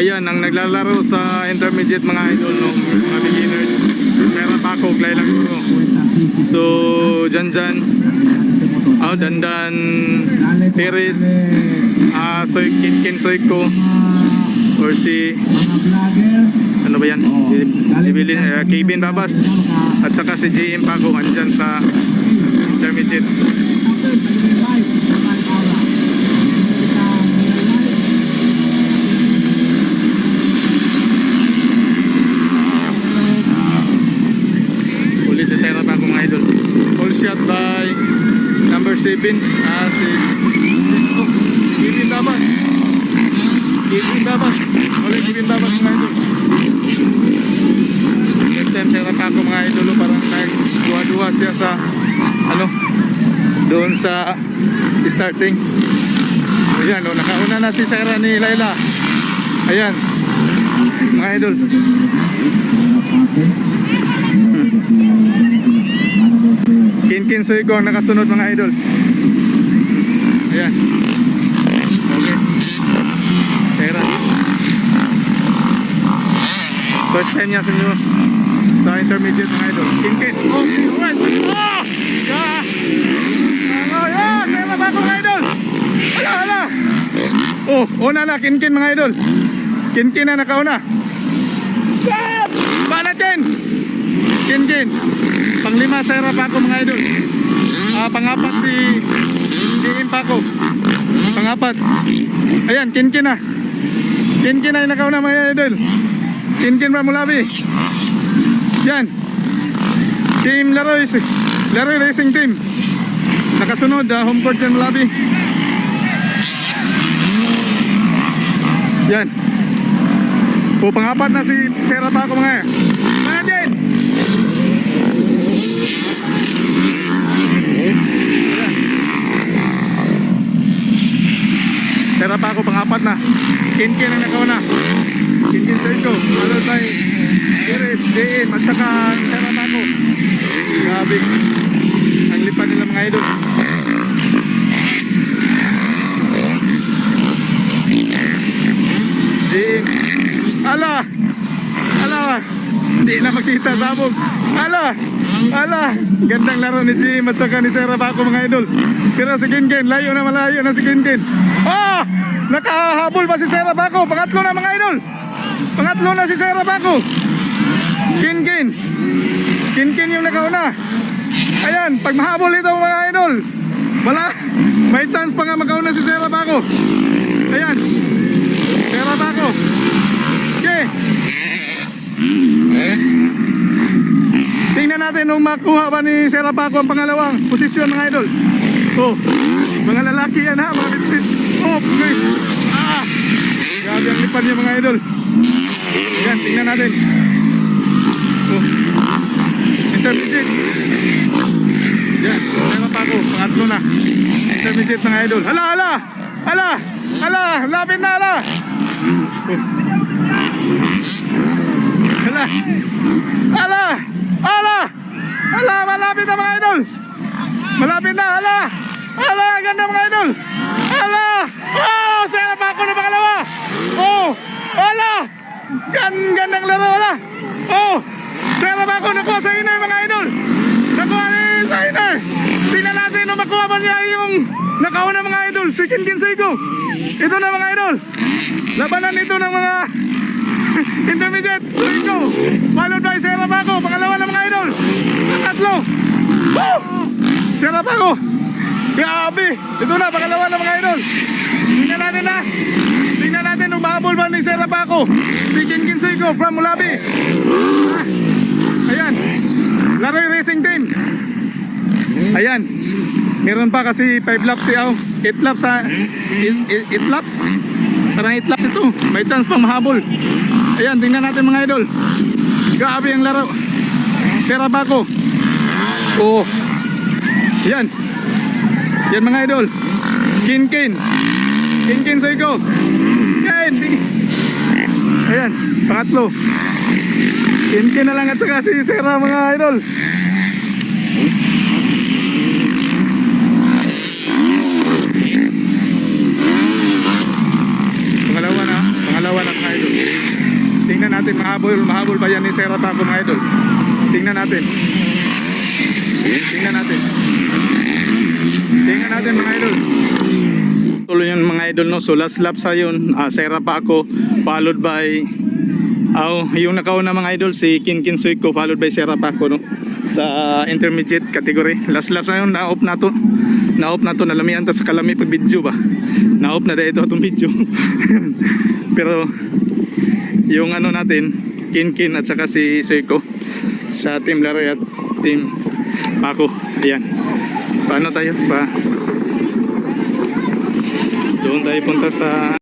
Ayan, ang naglalaro sa intermediate mga idol, no? Mga beginners. Sierra Paco, Glay lang ito. So, Janjan, Dandan, Perez, Kinkin Soyko, or si, ano ba yan? Si Kevin Babas, at saka si JM Paco, andyan sa intermediate. Uli si Sierra Paco mga idol. All shot by number 7, si Kevin Babas. Kevin Babas. Uli Kevin Babas mga idol. Next time Sierra Paco mga idol, parang nagduwa-duwa siya sa doon sa starting. Ayan, nakauna na si Sierra ni Laila. Ayan mga idol. Kinkin Soyko ang nakasunod mga idol. Ayan. Okay. Sierra. First time niya sa intermediate mga idol. Kinkin. Oh, right. Oh! Yeah! Yeah! Sierra Paco mga idol. Hala! Oh, una na Kinkin mga idol. Kinkin na nakauna. Yeah! Paano din? Kinkin. Panglima Sierra Paco mga idol. Pangapat si JM Paco. Pangapat. Ayan, Kinkin na. Kinkin na yung nakauna mga idol. Kinkin Ramulabi. Yan. Team Laroy Racing Team. Nakasunod, home court yan Mulabi. Yan. Pangapat na si Sierra Paco mga yan. Mga din. Sierra Paco pangapat na. Kinkin ang nakauna. Kinkin Soyko. Followed by Perez, JM at saka Sierra Paco. Grabe. Ang lipan nila mga idol. JM. Ala! Hindi na makita sabog. Ala! Gandang laro ni JM at saka ni Sierra Paco mga idol. Pero si Kinkin, malayo na si Kinkin. Nakahabol ba si Sierra Paco? Pangatlo na mga idol. Pangatlo na si Sierra Paco. Kinkin yung nakauna. Ayan, pag mahabol ito mga idol, may chance pa nga makauna si Sierra Paco. Ayan, Sierra Paco. Okay. Tingnan natin kung makuha ba ni Sierra Paco ang pangalawang posisyon mga idol. Mga lalaki yan ha, mga bitbit. Okay. Grabe ang lipan niya mga idol. Ayan, tingnan natin. Intermediate. Yan, Sierra Paco, pangatlo na. Intermediate mga idol. Lapit na malapit na mga idol. Malapit na, ganda mga idol. Sierra Paco na pangalawa. Gandang laro, Sierra Paco nakuha sa inner mga idol. Nakuha sa inner. Tingnan natin kung makuha ba niya yung nakauna mga idol. Si Kinkin Soyko. Ito na mga idol. Labanan ito ng mga intermediate. Soyko. Followed by Sierra Paco. Pangalawa na mga idol. Pangatlo. Sierra Paco. Grabe. Ito na, pangalawa na mga idol. Tingnan natin kung mahabol ba ni Sierra Paco si Kinkin Soyko from Mulabi. Ayan, Laroy Racing Team. Ayan, meron pa kasi 5 laps 8 laps 8 laps. Parang 8 laps ito. May chance pang mahabol. Ayan, tingnan natin mga idol. Grabe ang laro. Sierra Paco. Yan mga idol. Kinkin Soyko. Ayan, pangatlo. Kinkin na lang at saka si Sierra mga idol. Pangalawa na mga idol. natin, mahabol ba yan ni Sera Paco mga idol. Tingnan natin. Tingnan natin mga idol. Tuloy yun mga idol, no? So last lap sa yun, Sera Paco followed by yung nakauna mga idol si Kinkin Suiko followed by Sera Paco, no? Sa intermediate category. Last lap na yun, na-off na to, nalamian ta sa kalami pag video ba. Na-off na dahil itong video. Pero yung ano natin, Kinkin at saka si Suiko sa Team Laray at Team Paco. Ayan. Paano tayo? Doon tayo punta sa